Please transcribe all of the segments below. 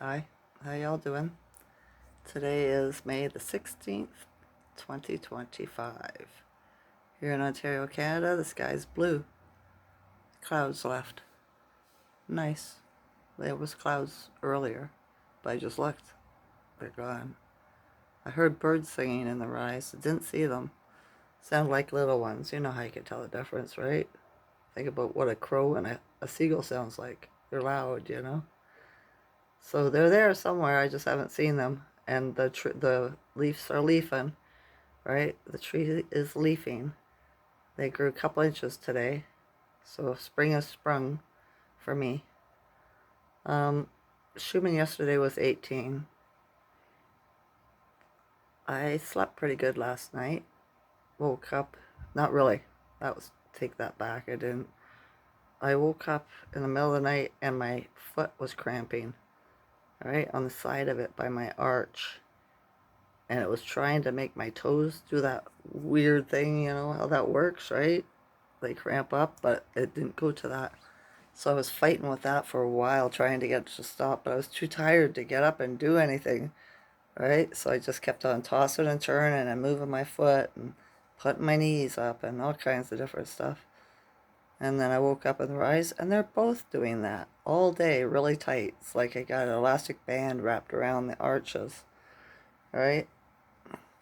Hi, how y'all doing? Today is May the 16th, 2025. Here in Ontario, Canada, the sky's blue. Clouds left. Nice. There was clouds earlier, but I just looked. They're gone. I heard birds singing in the rise. I didn't see them. Sound like little ones. You know how you can tell the difference, right? Think about what a crow and a seagull sounds like. They're loud, you know? So they're there somewhere. I just haven't seen them. And the leaves are leafing, right? The tree is leafing. They grew a couple inches today, so spring has sprung for me. Schumann yesterday was 18. I slept pretty good last night. Woke up, not really. Take that back. I didn't. I woke up in the middle of the night and my foot was cramping, right on the side of it by my arch. And it was trying to make my toes do that weird thing, you know how that works, right? They cramp up, but it didn't go to that. So I was fighting with that for a while, trying to get it to stop, but I was too tired to get up and do anything, right? So I just kept on tossing and turning and moving my foot and putting my knees up and all kinds of different stuff. And then I woke up in the rise, and they're both doing that all day, really tight. It's like I got an elastic band wrapped around the arches, right?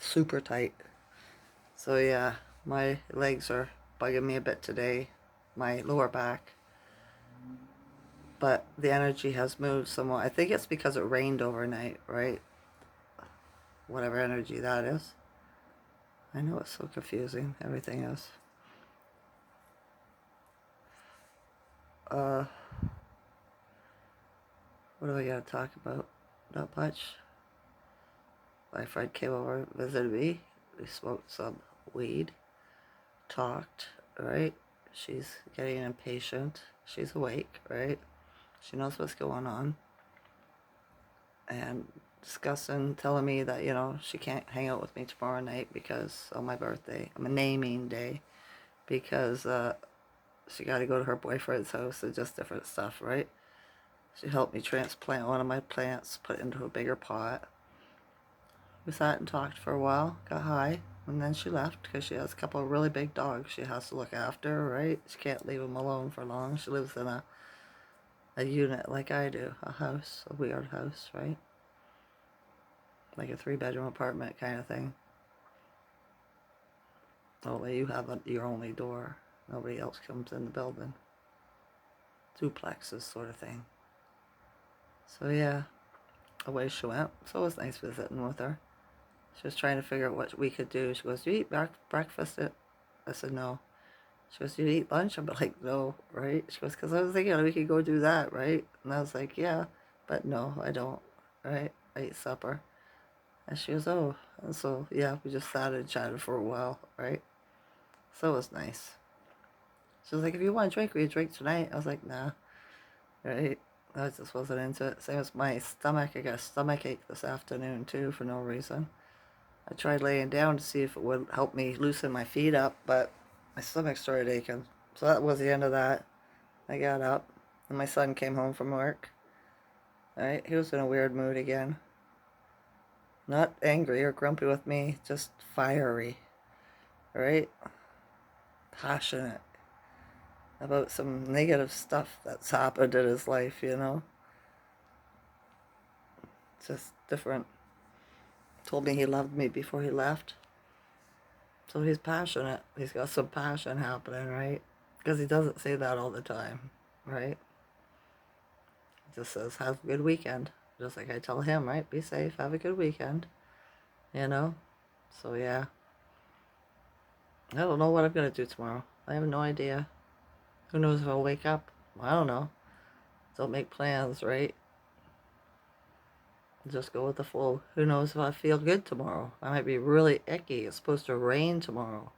Super tight. So yeah, my legs are bugging me a bit today, my lower back. But the energy has moved somewhat. I think it's because it rained overnight, right? Whatever energy that is. I know it's so confusing, everything is. What do I gotta talk about? Not much. My friend came over, visited me. We smoked some weed, talked, right? She's getting impatient. She's awake, right? She knows what's going on. And discussing, telling me that, you know, she can't hang out with me tomorrow night because on my birthday, I'm a naming day, because she got to go to her boyfriend's house and just different stuff, right? She helped me transplant one of my plants, put it into a bigger pot. We sat and talked for a while, got high, and then she left because she has a couple of really big dogs she has to look after, right? She can't leave them alone for long. She lives in a unit like I do, a house, a weird house, right? Like a 3-bedroom apartment kind of thing. Only you have your only door. Nobody else comes in the building. Duplexes sort of thing. So yeah, away she went. So it was nice visiting with her. She was trying to figure out what we could do. She goes, "Do you eat breakfast?" I said, "No." She goes, "Do you eat lunch?" I'm like, "No," right? She goes, "Because I was thinking we could go do that, right?" And I was like, "Yeah, but no, I don't, right? I eat supper." And she goes, "Oh." And so, yeah, we just sat and chatted for a while, right? So it was nice. She was like, "If you want a drink, will you drink tonight?" I was like, "Nah," right? I just wasn't into it. Same as my stomach. I got a stomach ache this afternoon, too, for no reason. I tried laying down to see if it would help me loosen my feet up, but my stomach started aching. So that was the end of that. I got up, and my son came home from work. Right? He was in a weird mood again. Not angry or grumpy with me, just fiery. Right? Passionate about some negative stuff that's happened in his life, you know? Just different. Told me he loved me before he left. So he's passionate. He's got some passion happening, right? Because he doesn't say that all the time, right? He just says, have a good weekend. Just like I tell him, right? Be safe, have a good weekend. You know? So yeah. I don't know what I'm going to do tomorrow. I have no idea. Who knows if I'll wake up? I don't know. Don't make plans, right? Just go with the flow. Who knows if I feel good tomorrow? I might be really icky. It's supposed to rain tomorrow.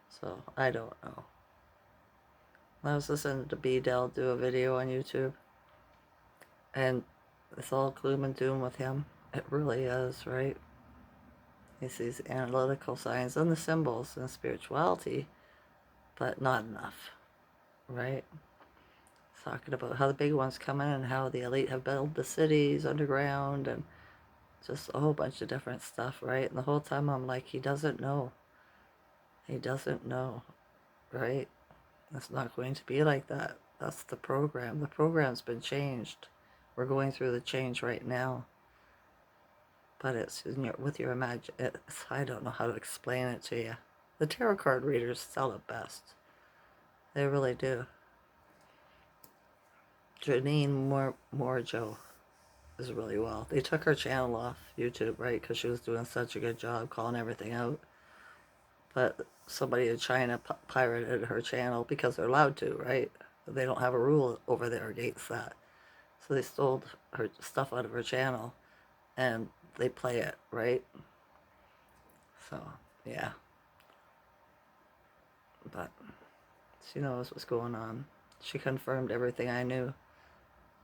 So, I don't know. I was listening to B. Dell do a video on YouTube. And it's all gloom and doom with him. It really is, right? He sees analytical signs and the symbols and spirituality, but not enough, right? talking about how the big ones come in and how the elite have built the cities underground and just a whole bunch of different stuff, right? And the whole time I'm like, he doesn't know. He doesn't know, right? It's not going to be like that. That's the program. The program's been changed. We're going through the change right now. But it's with your I don't know how to explain it to you. The tarot card readers sell it best. They really do. Janine Morjo is really well. They took her channel off YouTube, right? Because she was doing such a good job calling everything out. But somebody in China pirated her channel because they're allowed to, right? They don't have a rule over there against that. So they stole her stuff out of her channel and they play it, right? So, yeah. But she knows what's going on. She confirmed everything I knew.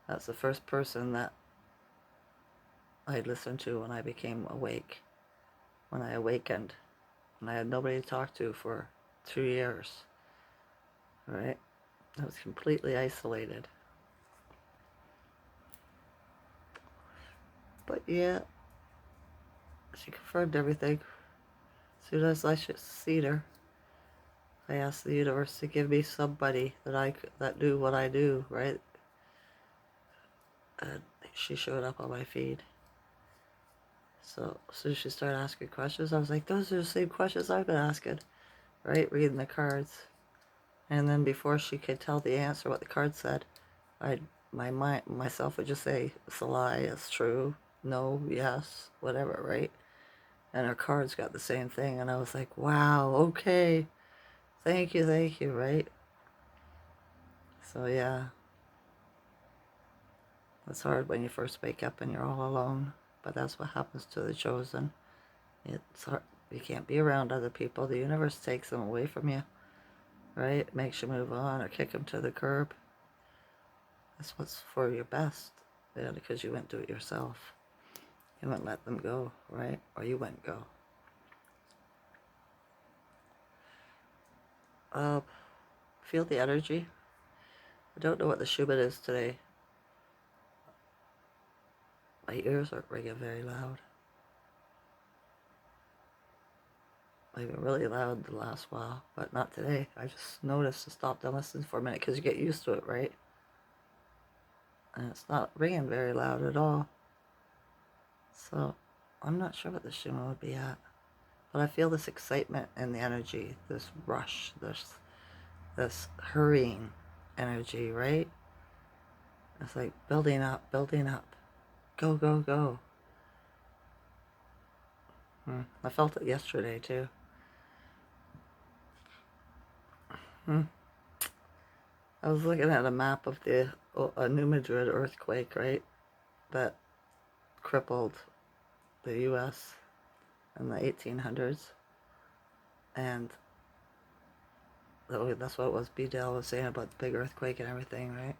That's the first person that I listened to when I became awake. When I awakened. And I had nobody to talk to for 2 years. Right? I was completely isolated. But yeah, she confirmed everything. As soon as I seen her, I asked the universe to give me somebody that knew what I do, right? And she showed up on my feed. So as soon as she started asking questions, I was like, those are the same questions I've been asking, right? Reading the cards. And then before she could tell the answer, what the card said, myself would just say, it's a lie, it's true, no, yes, whatever, right? And her cards got the same thing, and I was like, wow, okay, thank you, right? So yeah, it's hard when you first wake up and you're all alone, but that's what happens to the chosen. It's hard. You can't be around other people. The universe takes them away from you, right? It makes you move on or kick them to the curb. That's what's for your best, because you wouldn't do it yourself. You wouldn't let them go, right? Or you wouldn't go. Feel the energy. I don't know what the Schubert is today. My ears aren't ringing very loud. They've been really loud the last while, but not today. I just noticed to stop and listen for a minute because you get used to it, right? And it's not ringing very loud at all. So I'm not sure what the Shima would be at. But I feel this excitement and the energy, this rush, this hurrying energy, right? It's like building up, building up. Go, go, go. I felt it yesterday too. I was looking at a map of the New Madrid earthquake, right? That crippled the U.S. in the 1800s. And that's what it was. B-Dell was saying about the big earthquake and everything, right?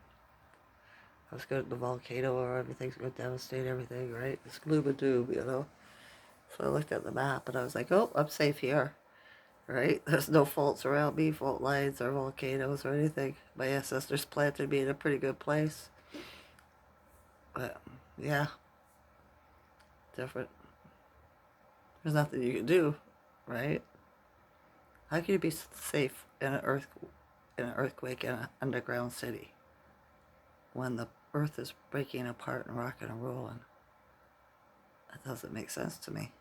I was good at the volcano or everything's going to devastate everything, right? It's gloom and doom, you know? So I looked at the map and I was like, oh, I'm safe here, right? There's no faults around me, fault lines or volcanoes or anything. My ancestors planted me in a pretty good place. But, yeah, different. There's nothing you can do, right? How can you be safe in an earthquake in an underground city when the earth is breaking apart and rocking and rolling? That doesn't make sense to me.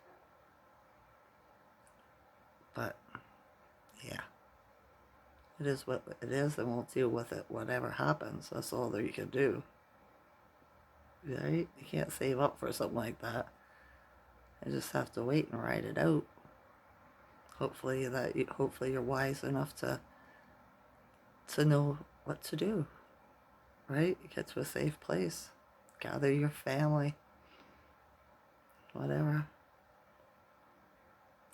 But yeah, it is what it is, and we'll deal with it whatever happens. That's all that you can do, right? You can't save up for something like that. You just have to wait and ride it out. Hopefully you're wise enough to know what to do, right? You get to a safe place, gather your family, whatever.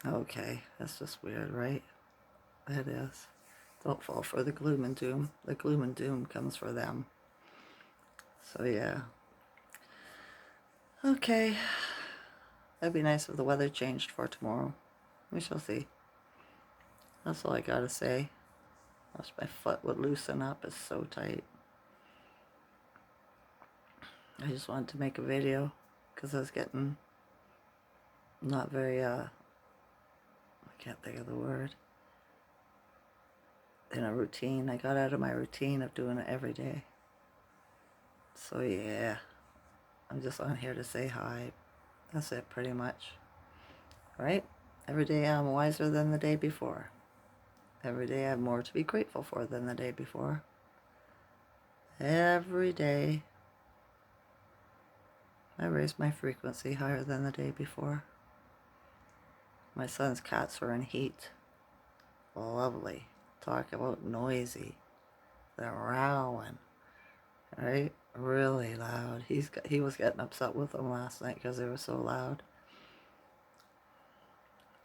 Okay, that's just weird, right? It is. Don't fall for the gloom and doom. The gloom and doom comes for them. So yeah. Okay. That'd be nice if the weather changed for tomorrow. We shall see. That's all I gotta say. Wish my foot would loosen up. It's so tight. I just wanted to make a video because I was getting not very, I can't think of the word, in a routine. I got out of my routine of doing it every day. So yeah, I'm just on here to say hi. That's it pretty much. Right? Every day I'm wiser than the day before. Every day I have more to be grateful for than the day before. Every day I raise my frequency higher than the day before. My son's cats are in heat. Lovely. Talk about noisy. They're rowing. Right? Really loud. He was getting upset with them last night because they were so loud.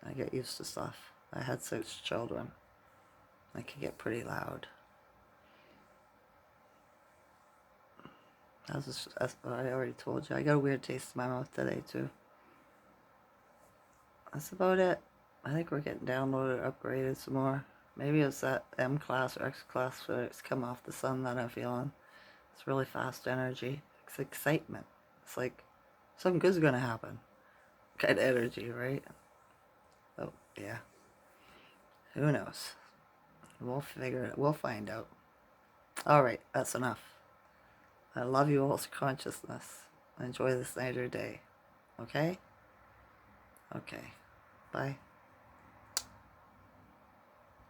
I get used to stuff. I had 6 children. I can get pretty loud. As I already told you, I got a weird taste in my mouth today too. That's about it. I think we're getting downloaded, upgraded some more. Maybe it's that M class or X class where it's come off the sun that I'm feeling. It's really fast energy. It's excitement. It's like something good's gonna happen. Kind of energy, right? Oh, yeah. Who knows? We'll figure it. We'll find out. All right, that's enough. I love you all's consciousness. Enjoy this night or day. Okay? Okay. Bye.